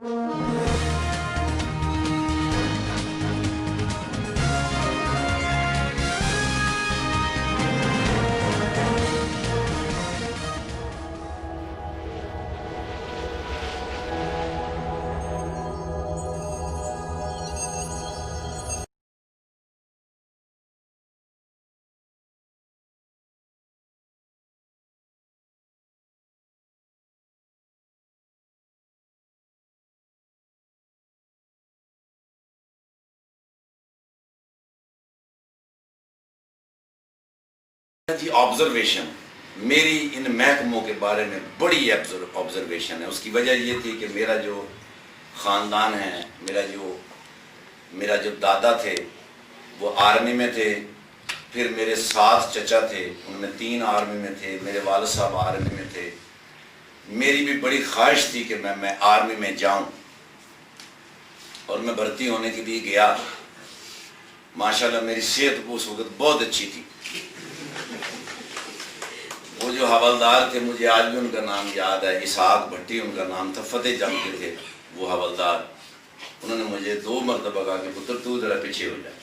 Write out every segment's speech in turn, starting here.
جی observation میری ان محکموں کے بارے میں بڑی آبزرویشن ہے. اس کی وجہ یہ تھی کہ میرا جو خاندان ہے، میرا جو دادا تھے وہ آرمی میں تھے، پھر میرے 7 چچا تھے، ان میں 3 آرمی میں تھے، میرے والد صاحب آرمی میں تھے. میری بھی بڑی خواہش تھی کہ میں آرمی میں جاؤں، اور میں بھرتی ہونے کے لیے گیا. ماشاءاللہ میری صحت اس وقت بہت اچھی تھی. وہ جو حوالدار تھے، مجھے آج بھی ان کا نام یاد ہے، اسحاق بھٹی ان کا نام تھا، فتح جنگ کے تھے وہ حوالدار. انہوں نے مجھے 2 مرتبہ کہا کہ پتر تو ذرا پیچھے ہو جائے.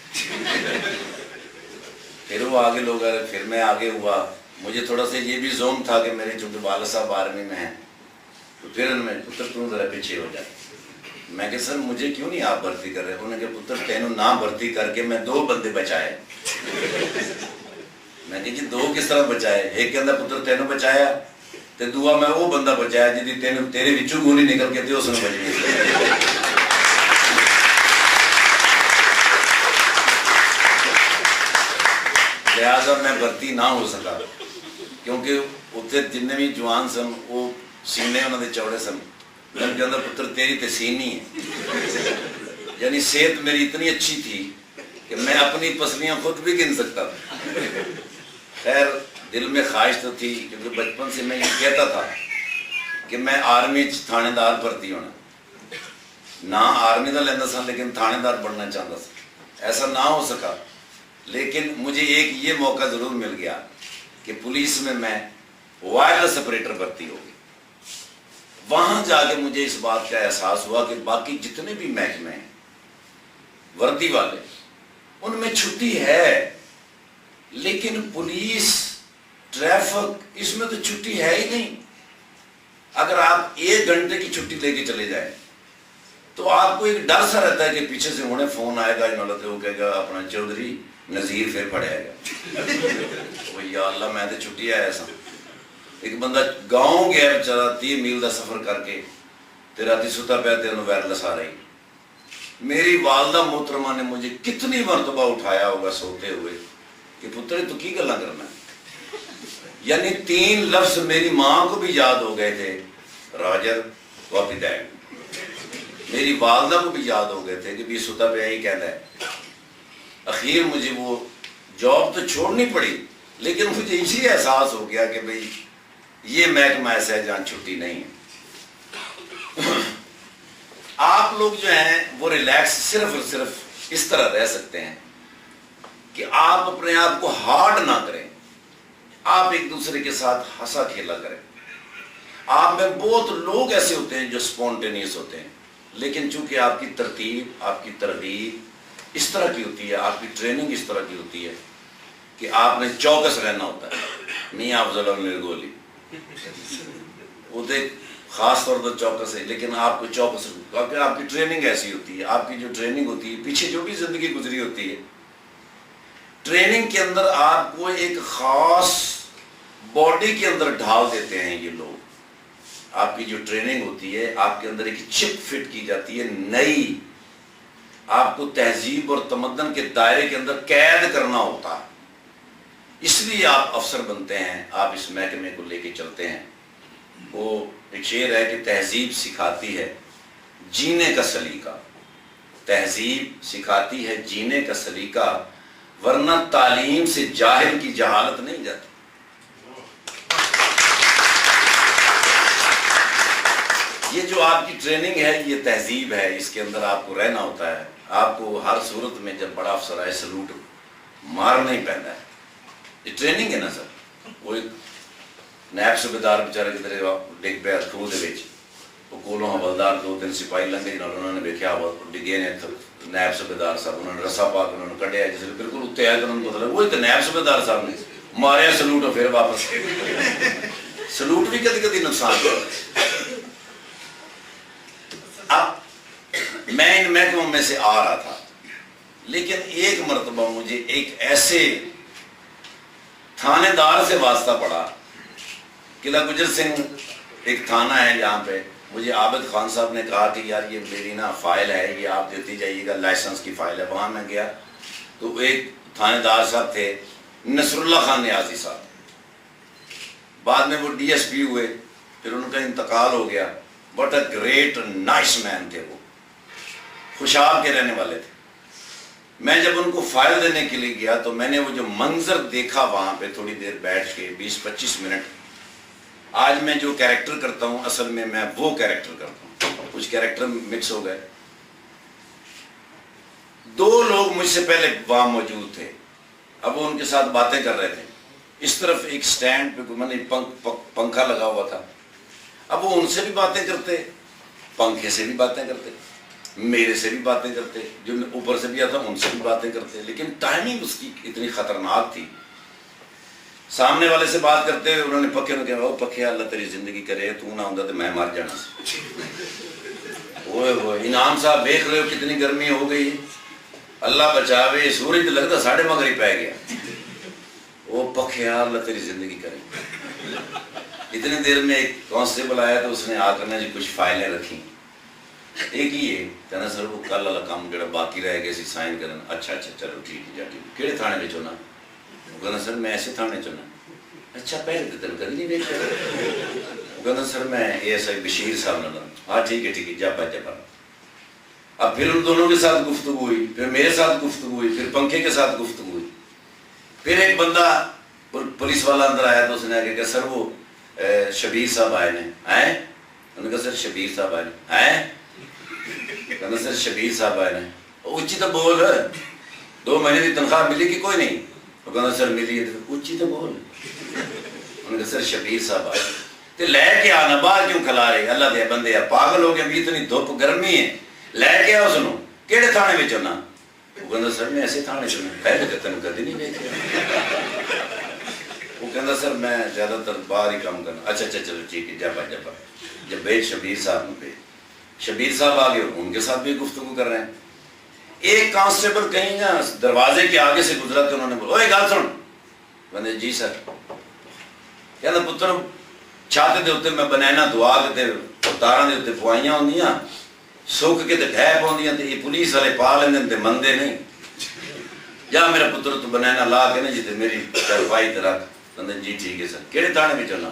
پھر وہ آگے لوگ آئے، پھر میں آگے ہوا. مجھے تھوڑا سا یہ بھی زوم تھا کہ میرے چونکہ والد صاحب آرمی میں ہیں، تو پھر انہوں نے پتر تو ذرا پیچھے ہو جائے. میں کہ سر مجھے کیوں نہیں آپ بھرتی کر رہے؟ انہوں نے کہا پتر تینوں نہ بھرتی کر کے میں 2 بندے بچائے. میں کہ جی 2 کس طرح بچائے؟ ایک کہندا پتر تینوں بچایا تے دعا میں وہ بندہ بچایا جی تیرے وچوں گولی نکل کے تے اس نے بچی. لہٰذا میں بھرتی نہ ہو سکا، کیونکہ اتنے جن بھی جوان سن وہ سینے انہوں نے چوڑے سن. میں کہندا پتر تیری تے سینی ہے. یعنی صحت میری اتنی اچھی تھی کہ میں اپنی پسلیاں خود بھی گن سکتا تھا. خیر دل میں خواہش تو تھی، کیونکہ بچپن سے میں یہ کہتا تھا کہ میں آرمی تھانے دار بھرتی ہونا. نہ آرمی کا لینا سا لیکن تھانے دار بننا چاہتا سا. ایسا نہ ہو سکا، لیکن مجھے ایک یہ موقع ضرور مل گیا کہ پولیس میں وائرلیس آپریٹر بھرتی ہو گئی. وہاں جا کے مجھے اس بات کا احساس ہوا کہ باقی جتنے بھی محکمے ہیں وردی والے، ان میں چھٹی ہے، لیکن پولیس ٹریفک اس میں تو چھٹی ہے ہی نہیں. اگر آپ 1 گھنٹے کی چھٹی لے کے چلے جائیں تو آپ کو ایک ڈر سا رہتا ہے کہ پیچھے سے انہیں فون آئے گا، وہ کہے گا اپنا چودھری نذیر پھر پڑے گا. یا اللہ میں تو چھٹی آیا سا. ایک بندہ گاؤں گیا بیچارہ 30 میل کا سفر کر کے، تے راتی ستا پیا تے انہوں وائرلیس آ رہی. میری والدہ محترمہ نے مجھے کتنی مرتبہ اٹھایا ہوگا سوتے ہوئے کہ پتر تو کی گلا کرنا ہے. یعنی 3 لفظ میری ماں کو بھی یاد ہو گئے تھے، راجر واپی ڈیڈ. میری والدہ کو بھی یاد ہو گئے تھے کہ بھی ستا پہ یہی کہنا ہے. اخیر مجھے وہ جاب تو چھوڑنی پڑی، لیکن مجھے اسی احساس ہو گیا کہ بھئی یہ محکمہ ایسا ہے جہاں چھٹی نہیں ہے. آپ لوگ جو ہیں وہ ریلیکس صرف اور صرف اس طرح رہ سکتے ہیں کہ آپ اپنے آپ کو ہارڈ نہ کریں. آپ ایک دوسرے کے ساتھ ہنسا کھیلا کریں. آپ میں بہت لوگ ایسے ہوتے ہیں جو سپونٹینیس ہوتے ہیں، لیکن چونکہ آپ کی ترتیب، آپ کی ترغیب اس طرح کی ہوتی ہے، آپ کی ٹریننگ اس طرح کی ہوتی ہے کہ آپ نے چوکس رہنا ہوتا ہے. میاں افضل الگولی وہ دیکھ خاص طور پر چوکس ہے، لیکن آپ کو چوکس کیونکہ آپ کی ٹریننگ ایسی ہوتی ہے. آپ کی جو ٹریننگ ہوتی ہے، پیچھے جو بھی زندگی گزری ہوتی ہے، ٹریننگ کے اندر آپ کو ایک خاص باڈی کے اندر ڈھال دیتے ہیں یہ لوگ. آپ کی جو ٹریننگ ہوتی ہے، آپ کے اندر ایک چپ فٹ کی جاتی ہے نئی. آپ کو تہذیب اور تمدن کے دائرے کے اندر قید کرنا ہوتا ہے. اس لیے آپ افسر بنتے ہیں، آپ اس محکمے کو لے کے چلتے ہیں. وہ ایک شعر ہے کہ تہذیب سکھاتی ہے جینے کا سلیقہ. تہذیب سکھاتی ہے جینے کا سلیقہ، ورنہ تعلیم سے جاہل کی جہالت نہیں جاتی. یہ جو آپ کی ٹریننگ ہے یہ تہذیب ہے، اس کے اندر آپ کو رہنا ہوتا ہے. آپ کو ہر صورت میں جب بڑا افسر آئے سلوٹ مارنا ہی پہنتا ہے. یہ ٹریننگ ہے نا سر. وہ ایک نیب صوبیدار بیچارے کی طرح ڈگ پیا کھو دے وچ، کولوں حوالدار 2-3 سپاہی لنگے جنہوں انہوں نے دیکھا ڈگے نے نائب صوبیدار صاحب انہوں نے رسا پا کے انہوں نے کڈیا جس نے بالکل اتنے آئے تو انہوں نے پتا لگا وہی تو نائب صوبیدار صاحب نے ماریا سلوٹ اور پھر واپس سلوٹ بھی کدی کدی نقصان کر اب میں ان محکموں میں سے آ رہا تھا لیکن ایک مرتبہ مجھے ایک ایسے تھانے دار سے واسطہ پڑا قلعہ گجر سنگھ ایک تھانہ ہے جہاں پہ مجھے عابد خان صاحب نے کہا کہ یار یہ میری نا فائل ہے یہ آپ دیتی جائیے گا لائسنس کی فائل ہے وہاں میں گیا تو ایک تھانے دار صاحب تھے نصر اللہ خان نیازی صاحب بعد میں وہ ڈی ایس پی ہوئے پھر ان کا انتقال ہو گیا بٹ اے گریٹ نائس مین تھے وہ خوشاب کے رہنے والے تھے میں جب ان کو فائل دینے کے لیے گیا تو میں نے وہ جو منظر دیکھا وہاں پہ تھوڑی دیر بیٹھ کے 20-25 منٹ آج میں جو کیریکٹر کرتا ہوں اصل میں وہ کیریکٹر کرتا ہوں کچھ کیریکٹر مکس ہو گئے 2 لوگ مجھ سے پہلے وہاں موجود تھے اب وہ ان کے ساتھ باتیں کر رہے تھے اس طرف ایک سٹینڈ پہ میں نے پنکھا لگا ہوا تھا اب وہ ان سے بھی باتیں کرتے پنکھے سے بھی باتیں کرتے میرے سے بھی باتیں کرتے جو اوپر سے بھی آتا ان سے بھی باتیں کرتے لیکن ٹائمنگ اس کی اتنی خطرناک تھی سامنے والے سے بات کرتے ہوئے انہوں نے پکے نے کہا پکے اللہ تیری زندگی کرے تو نہ ہوتا تو میں مر جانا وہ انعام صاحب دیکھ رہے ہو کتنی گرمی ہو گئی اللہ بچاوے سورج تو لگتا 5:30 پہ گیا وہ پکے اللہ تیری زندگی کرے اتنی دیر میں ایک کانسٹیبل آیا تو اس نے آ کر جی کچھ فائلیں رکھی ایک ہی ہے کہنا سر وہ کل والا کام جڑا باقی رہ گیا سی سائن کرنا اچھا چلو ٹھیک ہے جا ٹھیک کہڑے تھانے میں چونا وہ کہنا سر میں ایسے تھانے چونا اچھا پہلے تو تین کدی نہیں دیکھا وہ کہنا سر میں ایس آئی بشیر صاحب نے ہاں ٹھیک ہے جا اب پھر ان دونوں کے ساتھ گفتگو ہوئی پھر میرے ساتھ گفتگو ہوئی پھر پنکھے کے ساتھ گفتگو ہوئی پھر ایک بندہ پولیس والا اندر آیا تو اس نے آگے کہا سر وہ شبیر صاحب آئے نے آئے انہوں نے کہا سر شبیر صاحب آئے آئے کہنا سر شبیر صاحب آئے نے اچھی تو بول 2 مہینے کی تنخواہ ملی کہ کوئی نہیں وہ کہنا سر ملی ہے اچھی تو بول انہوں نے کہا سر شبیر صاحب آئے تو لے کے آنا باہر کیوں کھلا رہے اللہ دیا بندے پاگل ہو گئے ابھی اتنی دھوپ گرمی ہے لے کے آؤ سنو کہڑے تھانے میں چلنا وہ کہنا سر میں ایسے تھانے چلنا پہلے تو تین کدی نہیں دیکھا وہ کہنا سر میں زیادہ تر باہر ہی کام کرنا اچھا چلو ٹھیک ہے جب جب بیچ شبیر صاحب نے بیچ شبیر صاحب آگے ان کے ساتھ بھی گفتگو کر رہے ہیں ایک کانسٹیبل کہیں نا دروازے کے آگے سے گزرا تو انہوں نے بولا اوے گل سن بندے جی سر کہنا پتر چھت دے اتنے میں بنینا دعا کے تاراں دے اتنے پوائیاں ہوندیاں سک کے ڈھہ پاؤندیاں تے یہ پولیس والے پا لیندے تے مندے نہیں جا میرا پتر تو بنینا لا کے نا جی میری طرفائی تے رکھ بندے جی ٹھیک ہے سر کہڑے تھانے میں چلنا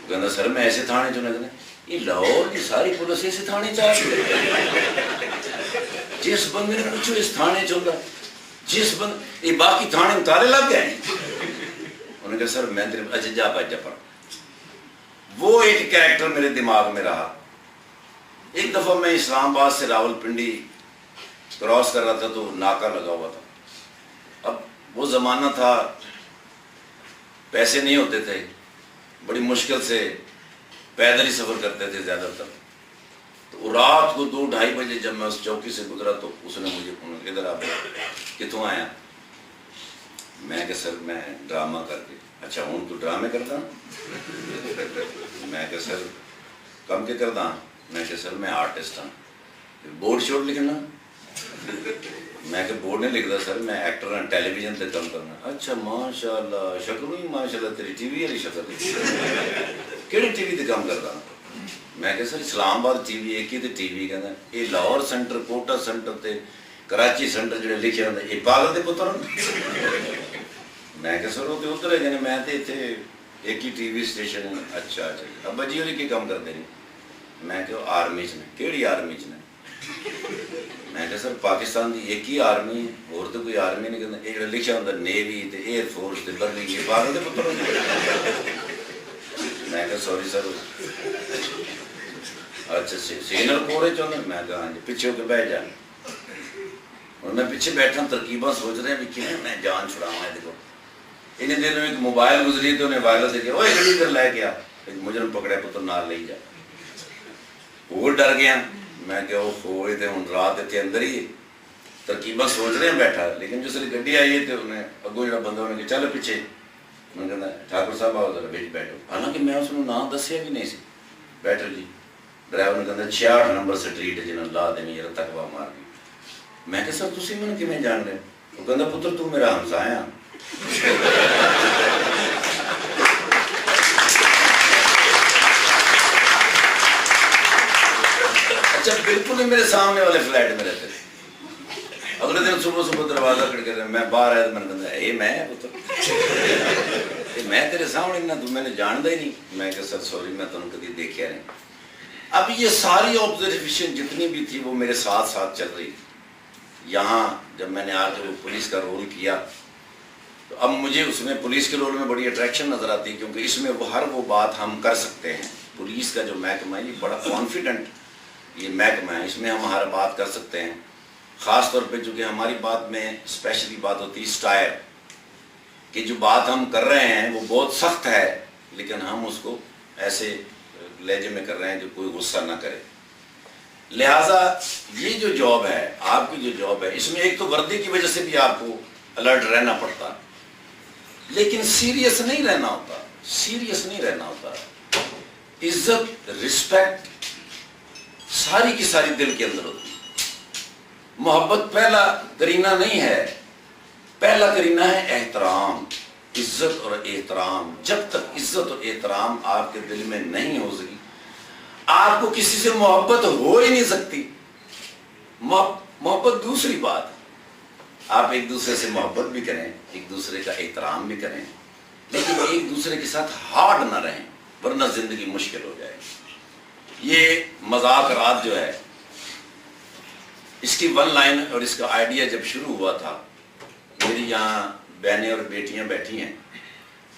کہنا سر میں ایسے تھانے چلنا کہنا یہ لاہور کی ساری پولیس ایسے تھانے چاہتے جس بندے نے پوچھو اس تھانے چلتا جس بند یہ باقی تھانے اتارے لگ گئے انہوں نے کہا سر میں اچھا جا پڑھ وہ ایک کریکٹر میرے دماغ میں رہا ایک دفعہ میں اسلام آباد سے راول پنڈی کراس کر رہا تھا تو ناکا لگا ہوا تھا اب وہ زمانہ تھا پیسے نہیں ہوتے تھے بڑی مشکل سے پیدل ہی سفر کرتے تھے زیادہ تر تو رات کو 2-2:30 بجے جب میں اس چوکی سے گزرا تو اس نے مجھے ادھر آ کتوں آیا میں کہ سر میں ڈرامہ کر کے اچھا ہوں تو ڈرامے کرتا میں کہ سر کم کے کرتا میں کہ سر میں آرٹسٹ ہوں بورڈ شوڈ لکھنا میں کہ بورڈ نہیں لکھتا سر میں ایکٹر ہوں ٹیلی ویژن سے کم کرنا اچھا ماشاء اللہ شکل ہوئی ماشاء اللہ تیری ٹی وی والی شکل کہڑی ٹی وی سے کم کرتا میں کہ سر اسلام آباد ٹی وی ایک ہی تے ٹی وی کہنا یہ لاہور سینٹر کوٹا سینٹر تے کراچی سینٹر جڑے لکھے ہوتے یہ پاگل دے پتر میں کہ سر وہ تو ادھر ہے جانے میں تے ایک ہی ٹی وی اسٹیشن ہے اچھا ابا جی ہوئی کی کم کرتے ہیں میں کہ آرمی چ نے کہڑی آرمی چ نے میں کہ سر پاکستان کی ایک ہی آرمی ہے اور تو کوئی آرمی نہیں کرنا یہ لکھا ہوتا نیوی تے ایئر فورس تے برلی یہ پاگل دے پتر میں کہ سوری سر اچھا سینئر کورے چاہتا میں کہا ہاں جی پیچھے ہو کے بیٹھ جانا اور میں پیچھے بیٹھا ترکیباں سوچ رہے ہیں بھی کیوں میں جان چھڑاؤں ہے دیکھو انہیں دیر میں ایک موبائل گزری تو انہیں وائرل سے کیا وہ گڑی کر لے کے آ ایک مجرم پکڑے پتر نال لے جا وہ ڈر گیا. میں کہ ہوئے تھے ہوں رات اتنے اندر ہی ترکیباں سوچ رہے ہیں بیٹھا, لیکن جس لیے گڈی آئی ہے تو انہیں اگوں جڑا بندہ انہیں کہ چلو پیچھے. میں کہتا ٹھاکر صاحب آؤ ذرا بیٹھ بیٹھو. حالانکہ میں اس نے نام دسیا بھی نہیں سی. بیٹھو جی. ڈرائیور نے کہتا 66 نمبر سٹریٹ ہے جنہوں لا دیں یار تکوا مار گئی. میں کہ سر تسی میں کیویں جان رہے؟ وہ کہتا پتر تو میرا ہمسایا. اچھا بالکل ہی میرے سامنے والے فلیٹ میں رہتے تھے. اگلے دن صبح صبح دروازہ کھڑکے میں باہر آیا تو میں نے کہا اے میں پتر میں تیرے سامنے نہ تو میں نے جاندا ہی نہیں. میں کہ سر سوری میں تمہیں کبھی دیکھا نہیں. اب یہ ساری آبزرویشن جتنی بھی تھی وہ میرے ساتھ ساتھ چل رہی تھی. یہاں جب میں نے آ کے وہ پولیس کا رول کیا تو اب مجھے اس میں پولیس کے رول میں بڑی اٹریکشن نظر آتی ہے, کیونکہ اس میں ہر وہ بات ہم کر سکتے ہیں. پولیس کا جو محکمہ ہے یہ بڑا کانفیڈنٹ یہ محکمہ ہے, اس میں ہم ہر بات کر سکتے ہیں. خاص طور پہ چونکہ ہماری بات میں اسپیشلی بات ہوتی ہے اسٹائل کہ جو بات ہم کر رہے ہیں وہ بہت سخت ہے, لیکن ہم اس کو ایسے لہجے میں کر رہے ہیں کہ کوئی غصہ نہ کرے. لہٰذا یہ جو جاب ہے آپ کی جو جاب ہے اس میں ایک تو وردی کی وجہ سے بھی آپ کو الرٹ رہنا پڑتا, لیکن سیریس نہیں رہنا ہوتا. سیریس نہیں رہنا ہوتا. عزت رسپیکٹ ساری کی ساری دل کے اندر ہوتی. محبت پہلا کرینہ نہیں ہے, پہلا کرینہ ہے احترام, عزت اور احترام. جب تک عزت اور احترام آپ کے دل میں نہیں ہو سکی آپ کو کسی سے محبت ہو ہی نہیں سکتی. محبت دوسری بات, آپ ایک دوسرے سے محبت بھی کریں, ایک دوسرے کا احترام بھی کریں, لیکن ایک دوسرے کے ساتھ ہارڈ نہ رہیں ورنہ زندگی مشکل ہو جائے. یہ مذاکرات جو ہے اس کی ون لائن اور اس کا آئیڈیا جب شروع ہوا تھا, میری یہاں بہنیں اور بیٹیاں بیٹھی ہیں,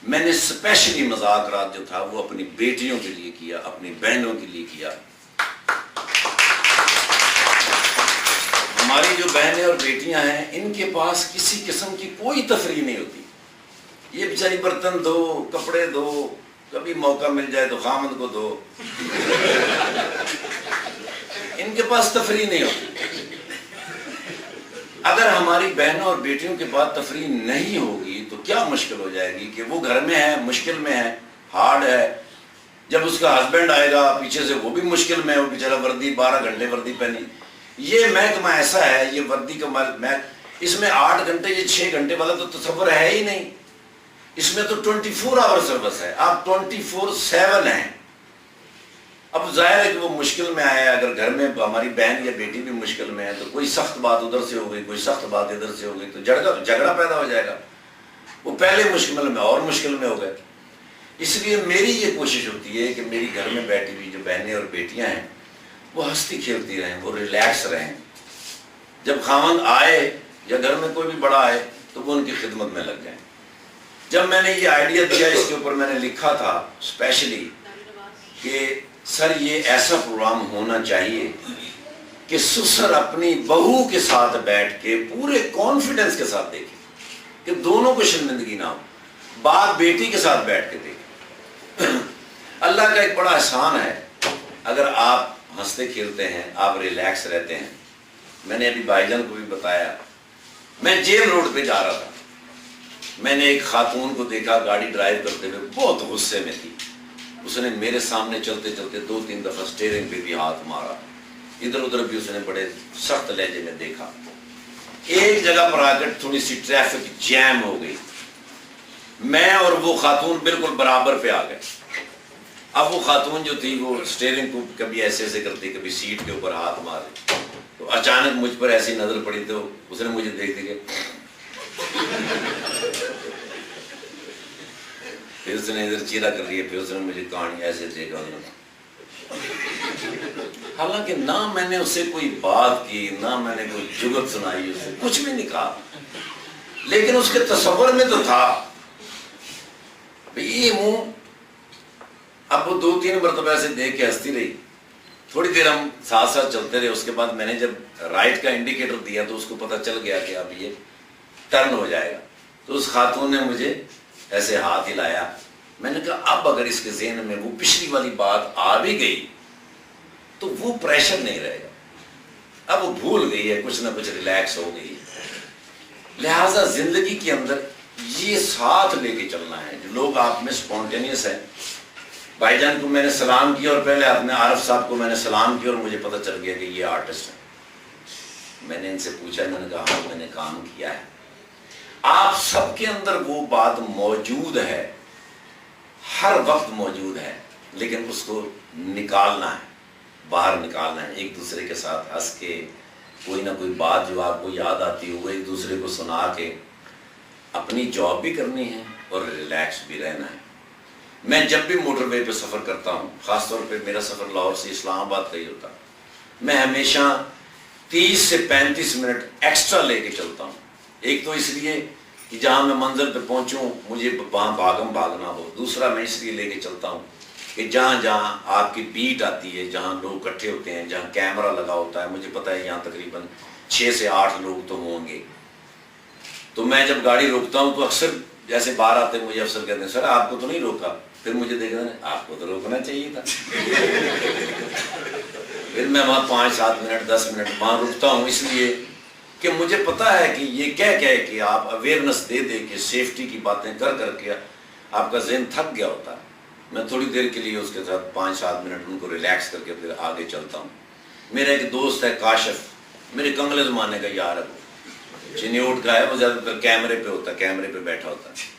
میں نے اسپیشلی مذاکرات جو تھا وہ اپنی بیٹیوں کے لیے کیا, اپنی بہنوں کے لیے کیا. ہماری جو بہنیں اور بیٹیاں ہیں ان کے پاس کسی قسم کی کوئی تفریح نہیں ہوتی. یہ بیچاری برتن دھو, کپڑے دھو, کبھی موقع مل جائے تو خامد کو دھو, ان کے پاس تفریح نہیں ہوتی. اگر ہماری بہنوں اور بیٹیوں کے بعد تفریح نہیں ہوگی تو کیا مشکل ہو جائے گی کہ وہ گھر میں ہے, مشکل میں ہے, ہارڈ ہے. جب اس کا ہسبینڈ آئے گا پیچھے سے وہ بھی مشکل میں, وہ بیچارہ وردی 12 گھنٹے وردی پہنی. یہ محکمہ ایسا ہے, یہ وردی کا اس میں 8 گھنٹے یہ 6 گھنٹے والا تو تصور ہے ہی نہیں. اس میں تو 24 آور سروس ہے, آپ 24/7 ہیں. اب ظاہر ہے کہ وہ مشکل میں آیا, اگر گھر میں ہماری بہن یا بیٹی بھی مشکل میں ہے تو کوئی سخت بات ادھر سے ہو گئی, کوئی سخت بات ادھر سے ہو گئی تو جھگڑا پیدا ہو جائے گا. وہ پہلے مشکل میں اور مشکل میں ہو گئے. اس لیے میری یہ کوشش ہوتی ہے کہ میری گھر میں بیٹھی ہوئی جو بہنیں اور بیٹیاں ہیں وہ ہنستی کھیلتی رہیں, وہ ریلیکس رہیں. جب خاوند آئے یا گھر میں کوئی بھی بڑا آئے تو وہ ان کی خدمت میں لگ جائیں. جب میں نے یہ آئیڈیا دیا اس کے اوپر میں نے لکھا تھا اسپیشلی کہ سر یہ ایسا پروگرام ہونا چاہیے کہ سسر اپنی بہو کے ساتھ بیٹھ کے پورے کانفیڈنس کے ساتھ دیکھے کہ دونوں کو شرمندگی نہ ہو, باپ بیٹی کے ساتھ بیٹھ کے دیکھے. اللہ کا ایک بڑا احسان ہے اگر آپ ہنستے کھیلتے ہیں, آپ ریلیکس رہتے ہیں. میں نے ابھی بھائی جان کو بھی بتایا, میں جیل روڈ پہ جا رہا تھا, میں نے ایک خاتون کو دیکھا گاڑی ڈرائیو کرتے ہوئے بہت غصے میں تھی. اس نے میرے سامنے چلتے چلتے 2-3 دفعہ اسٹیئرنگ پہ بھی ہاتھ مارا, ادھر ادھر بھی اس نے بڑے سخت لہجے میں دیکھا. ایک جگہ پر آ کر تھوڑی سی ٹریفک جیم ہو گئی, میں اور وہ خاتون بالکل برابر پہ آ گئے. اب وہ خاتون جو تھی وہ اسٹیئرنگ کو کبھی ایسے ایسے کرتی, کبھی سیٹ کے اوپر ہاتھ مارے, تو اچانک مجھ پر ایسی نظر پڑی تو اس نے مجھے دیکھ دیا, پھر اس نے ادھر چیرا کر لیا, پھر اس نے مجھے کہانی ایسے دیکھا. حالانکہ نہ میں نے اس سے کوئی بات کی, نہ میں نے کوئی جگت سنائی, اس سے کچھ بھی نہیں کہا, لیکن اس کے تصور میں تو تھا یہ منہ. اب وہ 2-3 مرتبہ ایسے دیکھ کے ہنستی رہی. تھوڑی دیر ہم ساتھ ساتھ چلتے رہے. اس کے بعد میں نے جب رائٹ کا انڈیکیٹر دیا تو اس کو پتہ چل گیا کہ اب یہ ٹرن ہو جائے گا. تو اس خاتون نے مجھے ایسے ہاتھ ہلایا. میں نے کہا اب اگر اس کے ذہن میں وہ پچھلی والی بات آ بھی گئی تو وہ پریشر نہیں رہے گا. اب وہ بھول گئی ہے, کچھ نہ کچھ ریلیکس ہو گئی ہے. لہٰذا زندگی کے اندر یہ ساتھ لے کے چلنا ہے. جو لوگ آپ میں سپونٹینیس ہیں, بھائی جان کو میں نے سلام کیا اور پہلے اپنے عارف صاحب کو میں نے سلام کیا اور مجھے پتہ چل گیا کہ یہ آرٹسٹ ہیں. میں نے ان سے پوچھا, میں نے کہا ہاں میں نے کام کیا ہے. آپ سب کے اندر وہ بات موجود ہے, ہر وقت موجود ہے, لیکن اس کو نکالنا ہے, باہر نکالنا ہے. ایک دوسرے کے ساتھ ہنس کے, کوئی نہ کوئی بات جو آپ کو یاد آتی ہو ایک دوسرے کو سنا کے اپنی جاب بھی کرنی ہے اور ریلیکس بھی رہنا ہے. میں جب بھی موٹر وے پہ سفر کرتا ہوں, خاص طور پہ میرا سفر لاہور سے اسلام آباد کا ہی ہوتا, میں ہمیشہ 30 سے 35 منٹ ایکسٹرا لے کے چلتا ہوں. ایک تو اس لیے کہ جہاں میں منزل پہ پہنچوں مجھے وہاں بھاگنا ہو. دوسرا میں اس لیے لے کے چلتا ہوں کہ جہاں جہاں آپ کی بیٹ آتی ہے, جہاں لوگ اکٹھے ہوتے ہیں, جہاں کیمرہ لگا ہوتا ہے, مجھے پتہ ہے یہاں تقریباً 6 سے 8 لوگ تو ہوں گے. تو میں جب گاڑی روکتا ہوں تو اکثر جیسے باہر آتے مجھے افسر کہتے ہیں سر آپ کو تو نہیں روکا. پھر مجھے دیکھا آپ کو تو روکنا چاہیے تھا. پھر میں وہاں 5-7 منٹ 10 منٹ وہاں رکتا ہوں, اس لیے کہ مجھے پتا ہے کہ یہ کہہ کہ آپ اویئرنس دے کے سیفٹی کی باتیں کر کے آپ کا ذہن تھک گیا ہوتا ہے. میں تھوڑی دیر کے لیے اس کے ساتھ 5-7 منٹ ان کو ریلیکس کر کے پھر آگے چلتا ہوں. میرا ایک دوست ہے کاشف, میرے کنگلے زمانے کا یار ہے, وہ چنیوٹ کا ہے, وہ زیادہ تر کیمرے پہ ہوتا ہے, کیمرے پہ بیٹھا ہوتا ہے.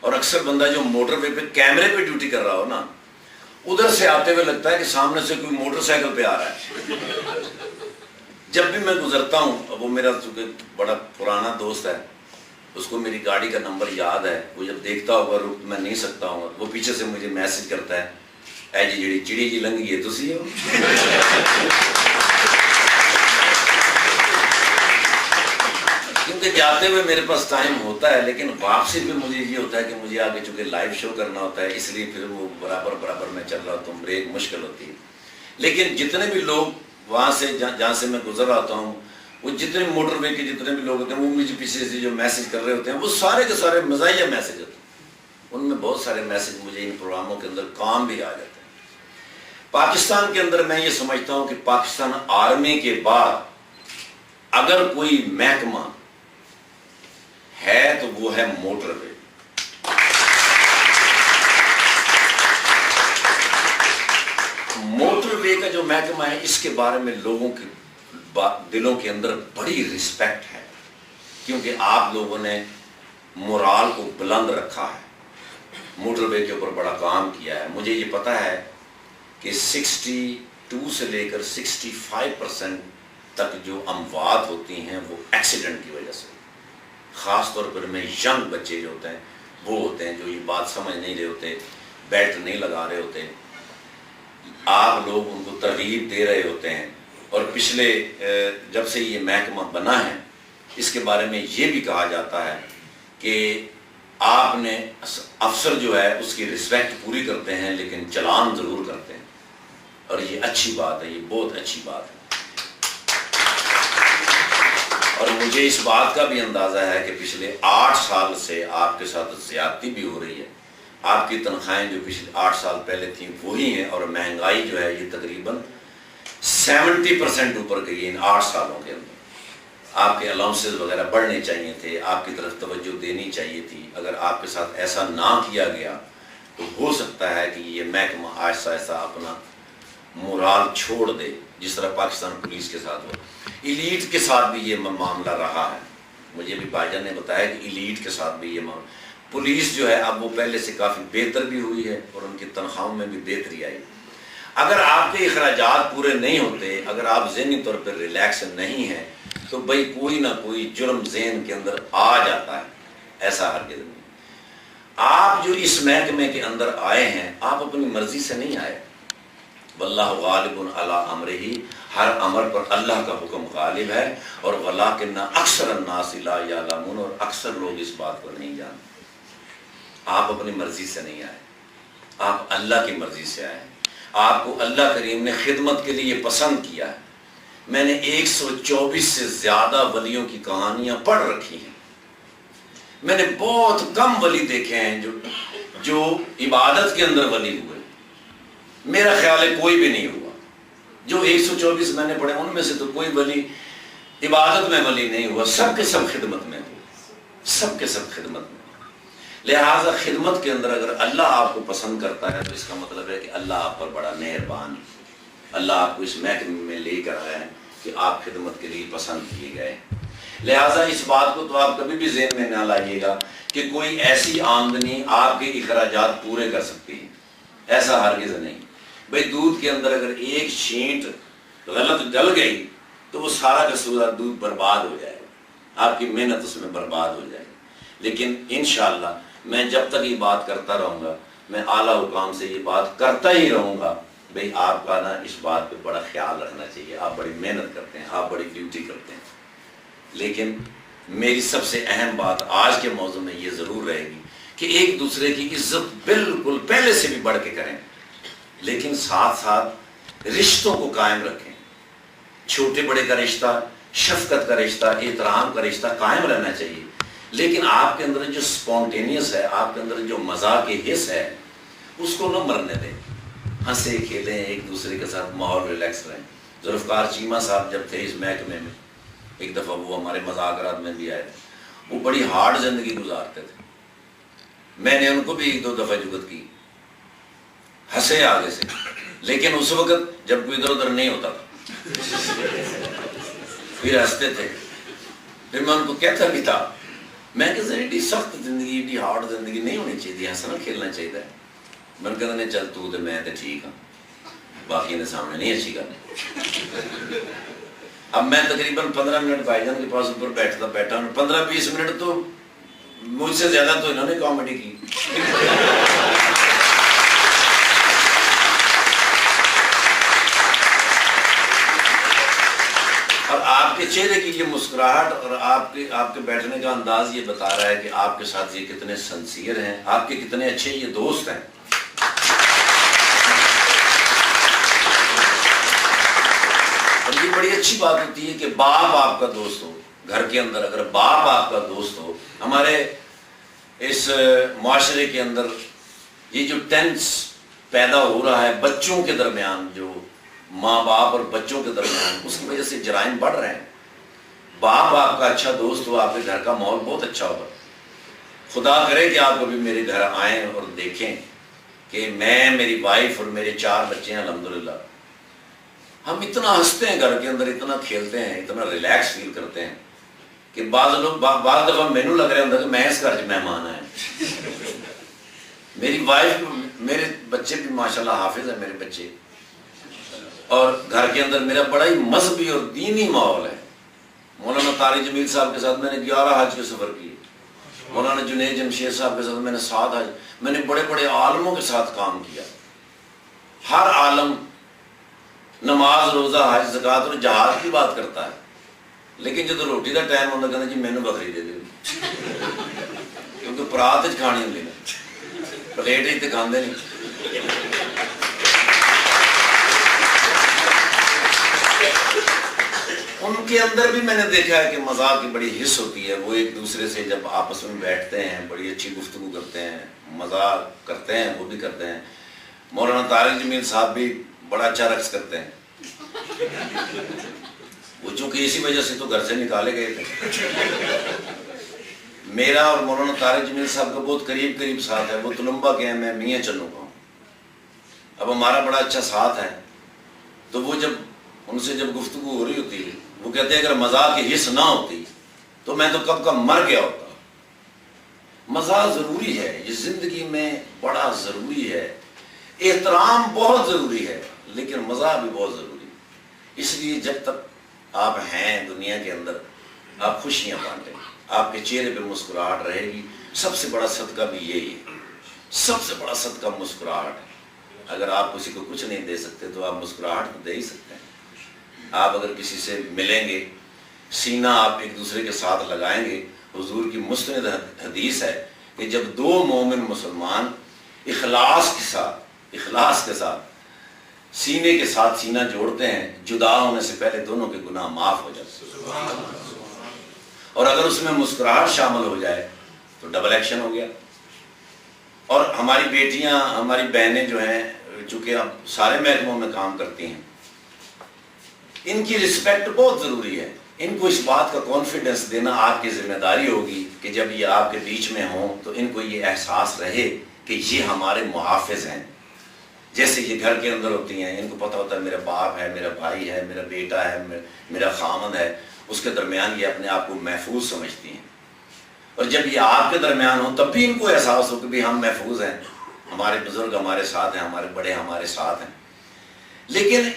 اور اکثر بندہ جو موٹر وے پہ کیمرے پہ ڈیوٹی کر رہا ہو نا, ادھر سے آتے ہوئے لگتا ہے کہ سامنے سے کوئی موٹر سائیکل پہ آ رہا ہے. جب بھی میں گزرتا ہوں, وہ میرا چونکہ بڑا پرانا دوست ہے, اس کو میری گاڑی کا نمبر یاد ہے, وہ جب دیکھتا ہوگا رک میں نہیں سکتا ہوں, وہ پیچھے سے مجھے میسج کرتا ہے اے جی جڑی چڑی جی لنگھی ہے تسی ہو. کیونکہ جاتے ہوئے میرے پاس ٹائم ہوتا ہے, لیکن واپسی پہ مجھے یہ ہوتا ہے کہ مجھے آگے چونکہ لائیو شو کرنا ہوتا ہے, اس لیے پھر وہ برابر میں چل رہا ہوتا ہوں, بریک مشکل ہوتی ہے. لیکن جتنے بھی لوگ وہاں سے جہاں سے میں گزر آتا ہوں, وہ جتنے موٹر وے کے جتنے بھی لوگ ہوتے ہیں, وہ مجھے پیچھے سے جو میسج کر رہے ہوتے ہیں, وہ سارے کے سارے مزاحیہ میسج ہوتے ہیں. ان میں بہت سارے میسج مجھے ان پروگراموں کے اندر کام بھی آ جاتے ہیں. پاکستان کے اندر میں یہ سمجھتا ہوں کہ پاکستان آرمی کے بعد اگر کوئی محکمہ ہے تو وہ ہے موٹر وے. موٹر وے کا جو محکمہ ہے, اس کے بارے میں لوگوں کے دلوں کے اندر بڑی رسپیکٹ ہے, کیونکہ آپ لوگوں نے مورال کو بلند رکھا ہے, موٹر وے کے اوپر بڑا کام کیا ہے. مجھے یہ پتا ہے کہ 62 سے لے کر 65% تک جو اموات ہوتی ہیں وہ ایکسیڈنٹ کی وجہ سے. خاص طور پر میں ینگ بچے جو ہوتے ہیں وہ ہوتے ہیں جو یہ بات سمجھ نہیں رہے ہوتے, بیلٹ نہیں لگا رہے ہوتے, آپ لوگ ان کو ترغیب دے رہے ہوتے ہیں. اور پچھلے جب سے یہ محکمہ بنا ہے, اس کے بارے میں یہ بھی کہا جاتا ہے کہ آپ نے افسر جو ہے اس کی رسپیکٹ پوری کرتے ہیں, لیکن چلان ضرور کرتے ہیں, اور یہ اچھی بات ہے, یہ بہت اچھی بات ہے. اور مجھے اس بات کا بھی اندازہ ہے کہ پچھلے 8 سال سے آپ کے ساتھ زیادتی بھی ہو رہی ہے. آپ کی تنخواہیں جو پچھلے 8 سال پہلے تھیں وہی ہیں, اور مہنگائی جو ہے یہ تقریباً 70% اوپر گئی ہے ان 8 سالوں کے اندر. آپ کے الاؤنسز وغیرہ بڑھنے چاہیے تھے, آپ کی طرف توجہ دینی چاہیے تھی. اگر آپ کے ساتھ ایسا نہ کیا گیا تو ہو سکتا ہے کہ یہ محکمہ آہستہ آہستہ اپنا مورال چھوڑ دے, جس طرح پاکستان پولیس کے ساتھ ہو. ایلیٹ کے ساتھ بھی یہ معاملہ رہا ہے. مجھے بھی بھائی جان نے بتایا کہ ایلیٹ کے ساتھ بھی یہ معاملہ. پولیس جو ہے اب وہ پہلے سے کافی بہتر بھی ہوئی ہے, اور ان کی تنخواہوں میں بھی بہتری آئی. اگر آپ کے اخراجات پورے نہیں ہوتے, اگر آپ ذہنی طور پر ریلیکس نہیں ہیں, تو بھائی کوئی نہ کوئی جرم ذہن کے اندر آ جاتا ہے. ایسا ہرگز نہیں. آپ جو اس محکمے کے اندر آئے ہیں, آپ اپنی مرضی سے نہیں آئے. واللہ غالب علی امرہ, ہر امر پر اللہ کا حکم غالب ہے. اور ولکن اکثر الناس لا یعلمون, اور اکثر لوگ اس بات کو نہیں جانتے. آپ اپنی مرضی سے نہیں آئے, آپ اللہ کی مرضی سے آئے. آپ کو اللہ کریم نے خدمت کے لیے پسند کیا ہے. میں نے 124 سے زیادہ ولیوں کی کہانیاں پڑھ رکھی ہیں. میں نے بہت کم ولی دیکھے ہیں جو عبادت کے اندر ولی ہوئے. میرا خیال ہے کوئی بھی نہیں ہوا. جو 124 میں نے پڑھے ان میں سے تو کوئی ولی عبادت میں ولی نہیں ہوا، سب کے سب خدمت میں ہوا، سب کے سب خدمت میں۔ لہٰذا خدمت کے اندر اگر اللہ آپ کو پسند کرتا ہے تو اس کا مطلب ہے کہ اللہ آپ پر بڑا مہربان ہے، اللہ آپ کو اس محکمے میں لے کر آیا ہے کہ آپ خدمت کے لیے پسند کیے گئے۔ لہٰذا اس بات کو تو آپ کبھی بھی ذہن میں نہ لائیے گا کہ کوئی ایسی آمدنی آپ کے اخراجات پورے کر سکتی ہے، ایسا ہرگز نہیں۔ بھئی دودھ کے اندر اگر ایک چھینٹ غلط ڈل گئی تو وہ سارا کا سارا دودھ برباد ہو جائے گا، آپ کی محنت اس میں برباد ہو جائے گی۔ لیکن انشاءاللہ میں جب تک یہ بات کرتا رہوں گا، میں اعلیٰ حکام سے یہ بات کرتا ہی رہوں گا، بھئی آپ کا نا اس بات پہ بڑا خیال رکھنا چاہیے، آپ بڑی محنت کرتے ہیں، آپ بڑی ڈیوٹی کرتے ہیں۔ لیکن میری سب سے اہم بات آج کے موضوع میں یہ ضرور رہے گی کہ ایک دوسرے کی عزت بالکل پہلے سے بھی بڑھ کے کریں، لیکن ساتھ ساتھ رشتوں کو قائم رکھیں۔ چھوٹے بڑے کا رشتہ، شفقت کا رشتہ، احترام کا رشتہ قائم رہنا چاہیے، لیکن آپ کے اندر جو سپونٹینیس ہے، آپ کے اندر جو مزاح کی حص ہے، اس کو نہ مرنے دیں۔ ہنسے کھیلیں، ایک دوسرے کے ساتھ ماحول ریلیکس رہیں۔ ذوالفقار چیمہ صاحب جب تھے اس محکمے میں، ایک دفعہ وہ ہمارے مذاکرات میں بھی آئے تھے، وہ بڑی ہارڈ زندگی گزارتے تھے۔ میں نے ان کو بھی ایک دو دفعہ جگت کی، ہنسے آگے سے، لیکن اس وقت جب کوئی ادھر ادھر نہیں ہوتا تھا پھر ہنستے تھے۔ پھر میں ان کو کہتا بھی تھا، میں کہ ایڈی سخت زندگی، ایڈی ہارڈ زندگی نہیں ہونی چاہیے، ہنسنا کھیلنا چاہیے۔ میں نے کہا نہیں چل تو میں تو ٹھیک ہوں، باقی نے سامنے نہیں اچھی کرنی۔ اب میں تقریباً 15 منٹ بھائی جان کے پاس اوپر بیٹھا ہوں، 15-20 منٹ تو مجھ سے زیادہ تو انہوں نے کامیڈی کی۔ اور آپ کے چہرے کی یہ مسکراہٹ اور آپ کے بیٹھنے کا انداز یہ بتا رہا ہے کہ آپ کے ساتھ یہ کتنے سنسیئر ہیں، آپ کے کتنے اچھے یہ دوست ہیں۔ اور یہ بڑی اچھی بات ہوتی ہے کہ باپ آپ کا دوست ہو، گھر کے اندر اگر باپ آپ کا دوست ہو۔ ہمارے اس معاشرے کے اندر یہ جو ٹینس پیدا ہو رہا ہے بچوں کے درمیان، جو ماں باپ اور بچوں کے درمیان، اس کی وجہ سے جرائم بڑھ رہے ہیں۔ باپ آپ کا اچھا دوست ہو، آپ کے گھر کا ماحول بہت اچھا ہوگا۔ خدا کرے کہ آپ کبھی میرے گھر آئیں اور دیکھیں کہ میں، میری وائف اور میرے 4 بچے ہیں الحمدللہ، ہم اتنا ہنستے ہیں گھر کے اندر، اتنا کھیلتے ہیں، اتنا ریلیکس فیل کرتے ہیں کہ بعض دفعہ مینو لگ رہا ہوتا ہے کہ میں اس گھر مہمان آئے۔ میری وائف، میرے بچے بھی ماشاءاللہ حافظ ہیں میرے بچے، اور گھر کے اندر میرا بڑا ہی مذہبی اور دینی ماحول ہے۔ مولانا طارق جمیل صاحب کے ساتھ میں نے 11 حج کے سفر کیے، مولانا جنید جمشید صاحب کے ساتھ میں نے 7 حج، میں نے بڑے بڑے عالموں کے ساتھ کام کیا۔ ہر عالم نماز، روزہ، حج، زکوٰۃ اور جہاد کی بات کرتا ہے، لیکن جب روٹی کا ٹائم ہوتا کہنا جی مینو بکری دے دے، کیونکہ پرات کھانی ہوں نا، پلیٹ ہی تو کھاندے نہیں۔ ان کے اندر بھی میں نے دیکھا ہے کہ مذاق کی بڑی حص ہوتی ہے، وہ ایک دوسرے سے جب آپس میں بیٹھتے ہیں بڑی اچھی گفتگو کرتے ہیں، مذاق کرتے ہیں، وہ بھی کرتے ہیں۔ مولانا طارق جمیل صاحب بھی بڑا اچھا رقص کرتے ہیں، وہ چونکہ اسی وجہ سے تو گھر سے نکالے گئے تھے۔ میرا اور مولانا طارق جمیل صاحب کا بہت قریب ساتھ ہے، وہ تلمبا کے ہیں، میں میاں چنو کا ہوں۔ اب ہمارا بڑا اچھا ساتھ ہے، تو وہ جب ان سے جب گفتگو ہو رہی ہوتی ہے، وہ کہتے ہیں اگر مزاح کی حص نہ ہوتی تو میں تو کب کا مر گیا ہوتا۔ مزاح ضروری ہے، یہ زندگی میں بڑا ضروری ہے، احترام بہت ضروری ہے، لیکن مزاح بھی بہت ضروری ہے۔ اس لیے جب تک آپ ہیں دنیا کے اندر، آپ خوشیاں بانٹیں، آپ کے چہرے پہ مسکراہٹ رہے گی۔ سب سے بڑا صدقہ بھی یہی ہے، سب سے بڑا صدقہ مسکراہٹ ہے۔ اگر آپ کسی کو کچھ نہیں دے سکتے تو آپ مسکراہٹ تو دے ہی سکتے ہیں۔ آپ اگر کسی سے ملیں گے، سینہ آپ ایک دوسرے کے ساتھ لگائیں گے، حضور کی مستند حدیث ہے کہ جب 2 مومن مسلمان اخلاص کے ساتھ سینے کے ساتھ سینہ جوڑتے ہیں، جدا ہونے سے پہلے دونوں کے گناہ معاف ہو جاتے ہیں۔ اور اگر اس میں مسکراہٹ شامل ہو جائے تو ڈبل ایکشن ہو گیا۔ اور ہماری بیٹیاں، ہماری بہنیں جو ہیں، چونکہ اب سارے محکموں میں کام کرتی ہیں، ان کی رسپیکٹ بہت ضروری ہے. ان کو اس بات کا کانفیڈنس دینا آپ کی ذمہ داری ہوگی کہ جب یہ آپ کے بیچ میں ہوں تو ان کو یہ احساس رہے کہ یہ ہمارے محافظ ہیں. جیسے یہ گھر کے اندر ہوتی ہیں، ان کو پتہ ہوتا ہے میرا باپ ہے، میرا بھائی ہے، میرا بیٹا ہے، میرا خامند ہے، اس کے درمیان یہ اپنے آپ کو محفوظ سمجھتی ہیں. اور جب یہ آپ کے درمیان ہوں تب بھی ان کو احساس ہو کہ بھی ہم محفوظ ہیں، ہمارے بزرگ ہمارے ساتھ ہیں، ہمارے بڑے ہمارے ساتھ ہیں. لیکن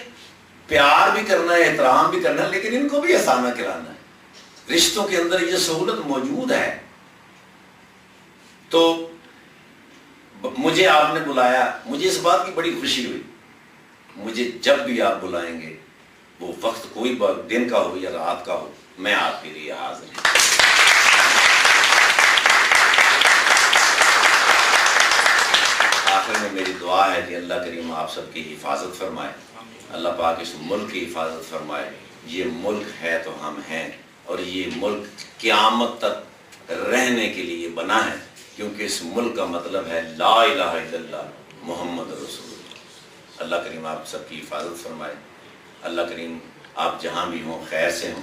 پیار بھی کرنا ہے، احترام بھی کرنا ہے، لیکن ان کو بھی احسانہ کرانا ہے. رشتوں کے اندر یہ سہولت موجود ہے. تو مجھے آپ نے بلایا، مجھے اس بات کی بڑی خوشی ہوئی. مجھے جب بھی آپ بلائیں گے، وہ وقت کوئی دن کا ہو یا رات کا ہو، میں آپ کے لیے حاضر ہوں. آخر میں میری دعا ہے کہ اللہ کریم آپ سب کی حفاظت فرمائے، اللہ پاک اس ملک کی حفاظت فرمائے. یہ ملک ہے تو ہم ہیں، اور یہ ملک قیامت تک رہنے کے لیے بنا ہے، کیونکہ اس ملک کا مطلب ہے لا الہ الا اللہ محمد رسول اللہ. اللہ کریم آپ سب کی حفاظت فرمائے. اللہ کریم آپ جہاں بھی ہوں خیر سے ہوں،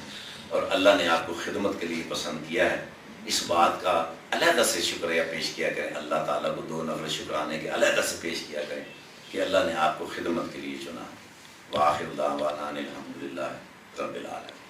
اور اللہ نے آپ کو خدمت کے لیے پسند کیا ہے. اس بات کا علیحدہ سے شکریہ پیش کیا کریں. اللہ تعالیٰ کو 2 نفر شکرانے کے علیحدہ سے پیش کیا کریں کہ اللہ نے آپ کو خدمت کے لیے چنا. وآخر دعوانا الحمدللہ رب العالمین.